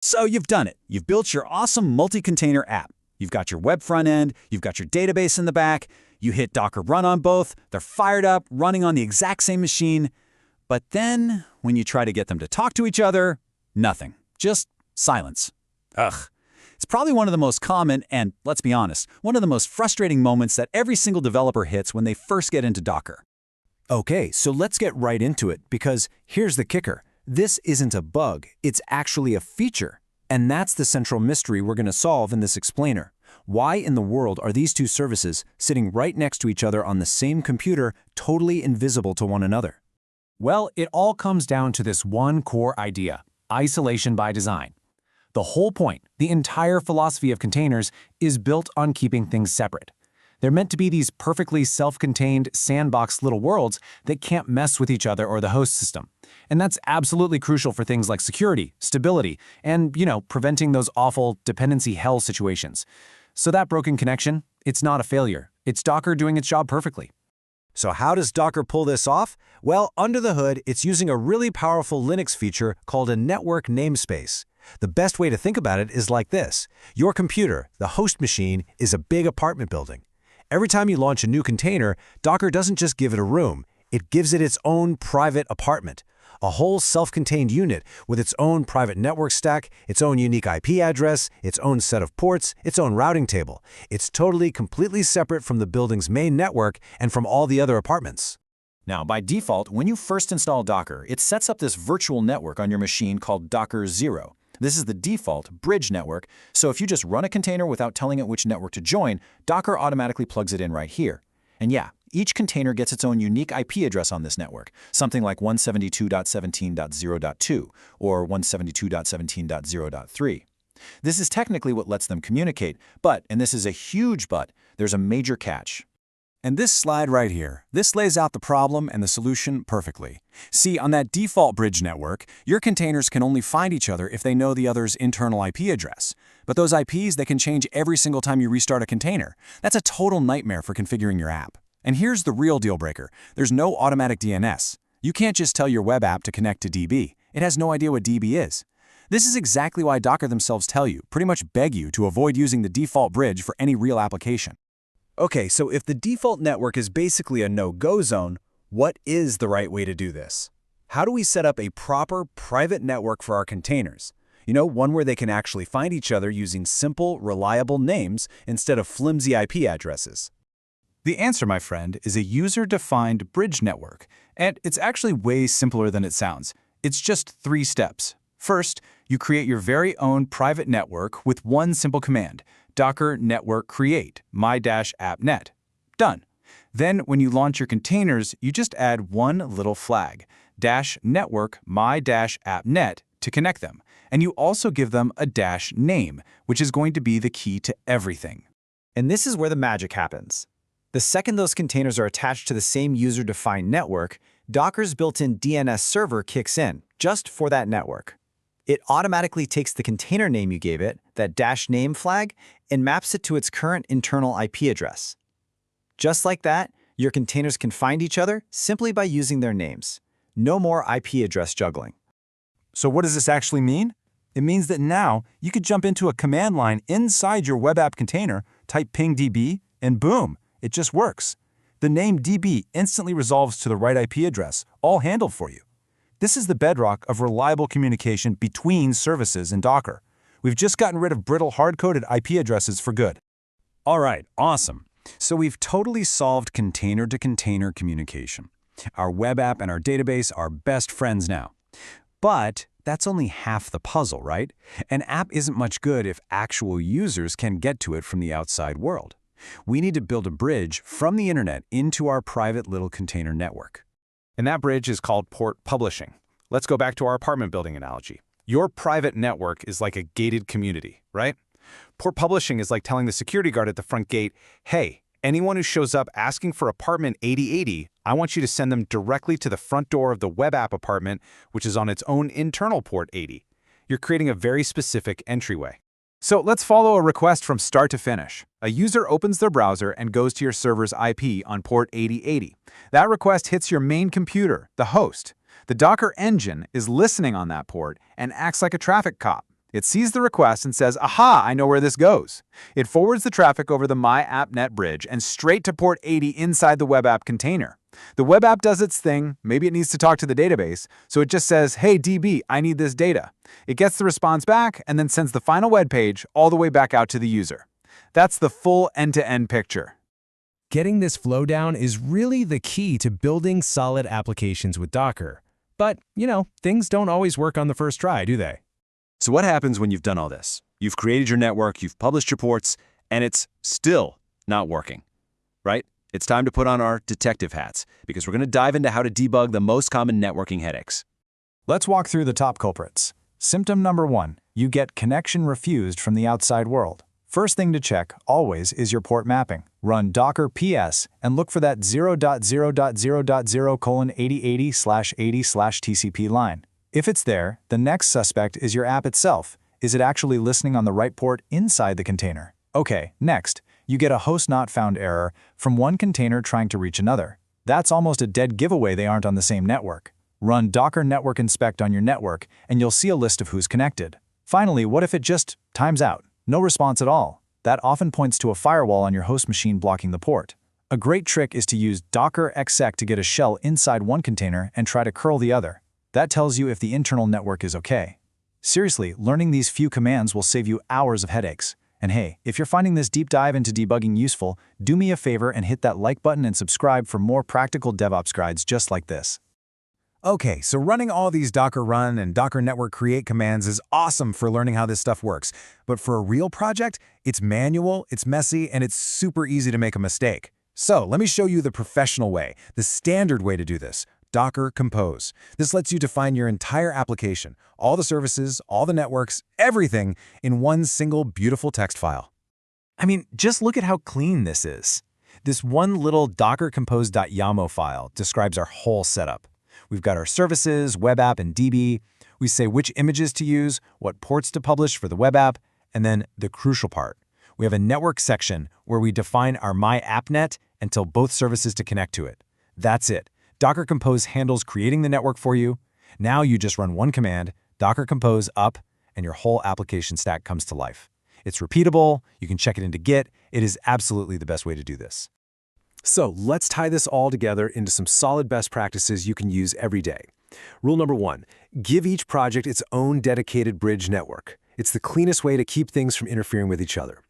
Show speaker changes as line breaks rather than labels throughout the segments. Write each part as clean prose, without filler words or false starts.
So you've done it. You've built your awesome multi-container app. You've got your web front end, you've got your database in the back, you hit Docker run on both, they're fired up, running on the exact same machine. But then, when you try to get them to talk to each other, nothing. Just silence. Ugh. It's probably one of the most common and, let's be honest, one of the most frustrating moments that every single developer hits when they first get into Docker.
Okay, so let's get right into it, because here's the kicker. This isn't a bug, it's actually a feature. And that's the central mystery we're going to solve in this explainer. Why in the world are these two services sitting right next to each other on the same computer, totally invisible to one another?
Well, it all comes down to this one core idea: isolation by design. The whole point, the entire philosophy of containers, is built on keeping things separate. They're meant to be these perfectly self-contained, sandbox little worlds that can't mess with each other or the host system. And that's absolutely crucial for things like security, stability, and, preventing those awful dependency hell situations. So that broken connection, it's not a failure. It's Docker doing its job perfectly.
So how does Docker pull this off? Well, under the hood, it's using a really powerful Linux feature called a network namespace. The best way to think about it is like this. Your computer, the host machine, is a big apartment building. Every time you launch a new container, Docker doesn't just give it a room, it gives it its own private apartment, a whole self-contained unit with its own private network stack, its own unique IP address, its own set of ports, its own routing table. It's totally, completely separate from the building's main network and from all the other apartments.
Now, by default, when you first install Docker, it sets up this virtual network on your machine called Docker 0. This is the default bridge network, so if you just run a container without telling it which network to join, Docker automatically plugs it in right here. And yeah, each container gets its own unique IP address on this network, something like 172.17.0.2 or 172.17.0.3. This is technically what lets them communicate, but, and this is a huge but, there's a major catch.
And this slide right here, this lays out the problem and the solution perfectly. See, on that default bridge network, your containers can only find each other if they know the other's internal IP address. But those IPs, they can change every single time you restart a container. That's a total nightmare for configuring your app. And here's the real deal breaker. There's no automatic DNS. You can't just tell your web app to connect to DB. It has no idea what DB is. This is exactly why Docker themselves tell you, pretty much beg you, to avoid using the default bridge for any real application.
Okay, so if the default network is basically a no-go zone, what is the right way to do this? How do we set up a proper private network for our containers? One where they can actually find each other using simple, reliable names instead of flimsy IP addresses.
The answer, my friend, is a user-defined bridge network, and it's actually way simpler than it sounds. It's just 3 steps. First, you create your very own private network with one simple command: Docker network create my-appnet. Done. Then, when you launch your containers, you just add one little flag, -network my-appnet, to connect them. And you also give them a -name, which is going to be the key to everything.
And this is where the magic happens. The second those containers are attached to the same user-defined network, Docker's built-in DNS server kicks in, just for that network. It automatically takes the container name you gave it, that -name flag, and maps it to its current internal IP address. Just like that, your containers can find each other simply by using their names. No more IP address juggling.
So what does this actually mean? It means that now you could jump into a command line inside your web app container, type ping DB, and boom, it just works. The name DB instantly resolves to the right IP address, all handled for you. This is the bedrock of reliable communication between services in Docker. We've just gotten rid of brittle hard-coded IP addresses for good.
All right, awesome. So we've totally solved container-to-container communication. Our web app and our database are best friends now. But that's only half the puzzle, right? An app isn't much good if actual users can get to it from the outside world. We need to build a bridge from the internet into our private little container network.
And that bridge is called port publishing. Let's go back to our apartment building analogy. Your private network is like a gated community, right? Port publishing is like telling the security guard at the front gate, hey, anyone who shows up asking for apartment 8080, I want you to send them directly to the front door of the web app apartment, which is on its own internal port 80. You're creating a very specific entryway. So let's follow a request from start to finish. A user opens their browser and goes to your server's IP on port 8080. That request hits your main computer, the host. The Docker engine is listening on that port and acts like a traffic cop. It sees the request and says, aha, I know where this goes. It forwards the traffic over the MyAppNet bridge and straight to port 80 inside the web app container. The web app does its thing, maybe it needs to talk to the database, so it just says, hey DB, I need this data. It gets the response back and then sends the final web page all the way back out to the user. That's the full end-to-end picture.
Getting this flow down is really the key to building solid applications with Docker. But, things don't always work on the first try, do they?
So what happens when you've done all this? You've created your network, you've published your ports, and it's still not working, right? It's time to put on our detective hats, because we're going to dive into how to debug the most common networking headaches.
Let's walk through the top culprits. Symptom number 1, you get connection refused from the outside world. First thing to check, always, is your port mapping. Run docker ps and look for that 0.0.0.0:8080/80/TCP line. If it's there, the next suspect is your app itself. Is it actually listening on the right port inside the container? Okay, next, you get a host not found error from one container trying to reach another. That's almost a dead giveaway they aren't on the same network. Run docker network inspect on your network and you'll see a list of who's connected. Finally, what if it just times out? No response at all. That often points to a firewall on your host machine blocking the port. A great trick is to use docker exec to get a shell inside one container and try to curl the other. That tells you if the internal network is okay. Seriously, learning these few commands will save you hours of headaches. And hey, if you're finding this deep dive into debugging useful, do me a favor and hit that like button and subscribe for more practical DevOps guides just like this.
Okay, so running all these Docker run and Docker network create commands is awesome for learning how this stuff works. But for a real project, it's manual, it's messy, and it's super easy to make a mistake. So let me show you the professional way, the standard way to do this. Docker Compose. This lets you define your entire application, all the services, all the networks, everything in one single beautiful text file.
I mean, just look at how clean this is. This one little dockercompose.yamo file describes our whole setup. We've got our services, web app, and DB. We say which images to use, what ports to publish for the web app, and then the crucial part. We have a network section where we define our MyAppNet and tell both services to connect to it. That's it. Docker Compose handles creating the network for you. Now you just run one command, Docker Compose up, and your whole application stack comes to life. It's repeatable, you can check it into Git. It is absolutely the best way to do this.
So let's tie this all together into some solid best practices you can use every day. Rule number 1, give each project its own dedicated bridge network. It's the cleanest way to keep things from interfering with each other.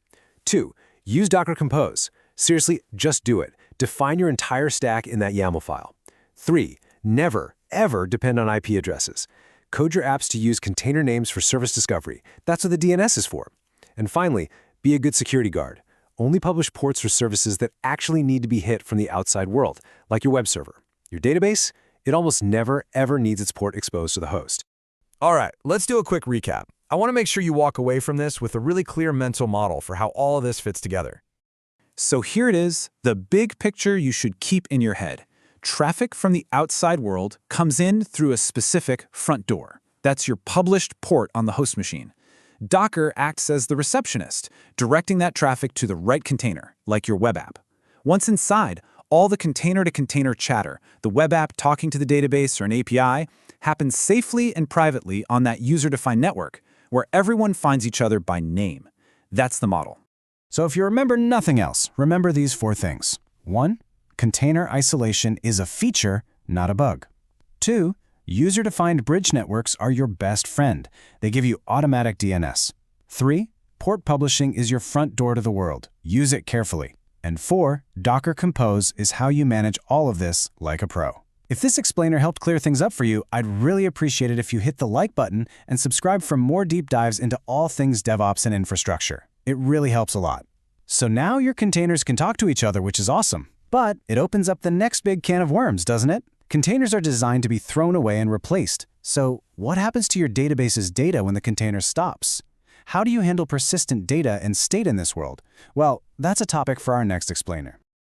2, use Docker Compose. Seriously, just do it. Define your entire stack in that YAML file. 3, never, ever depend on IP addresses. Code your apps to use container names for service discovery. That's what the DNS is for. And finally, be a good security guard. Only publish ports for services that actually need to be hit from the outside world, like your web server. Your database, it almost never, ever needs its port exposed to the host.
All right, let's do a quick recap. I want to make sure you walk away from this with a really clear mental model for how all of this fits together.
So here it is, the big picture you should keep in your head. Traffic from the outside world comes in through a specific front door. That's your published port on the host machine. Docker acts as the receptionist, directing that traffic to the right container, like your web app. Once inside, all the container-to-container chatter, the web app talking to the database or an API, happens safely and privately on that user-defined network, where everyone finds each other by name. That's the model.
So if you remember nothing else, remember these 4 things. 1, container isolation is a feature, not a bug. 2, user-defined bridge networks are your best friend. They give you automatic DNS. 3, port publishing is your front door to the world. Use it carefully. And 4, Docker Compose is how you manage all of this like a pro. If this explainer helped clear things up for you, I'd really appreciate it if you hit the like button and subscribe for more deep dives into all things DevOps and infrastructure. It really helps a lot. So now your containers can talk to each other, which is awesome. But it opens up the next big can of worms, doesn't it? Containers are designed to be thrown away and replaced. So what happens to your database's data when the container stops? How do you handle persistent data and state in this world? Well, that's a topic for our next explainer.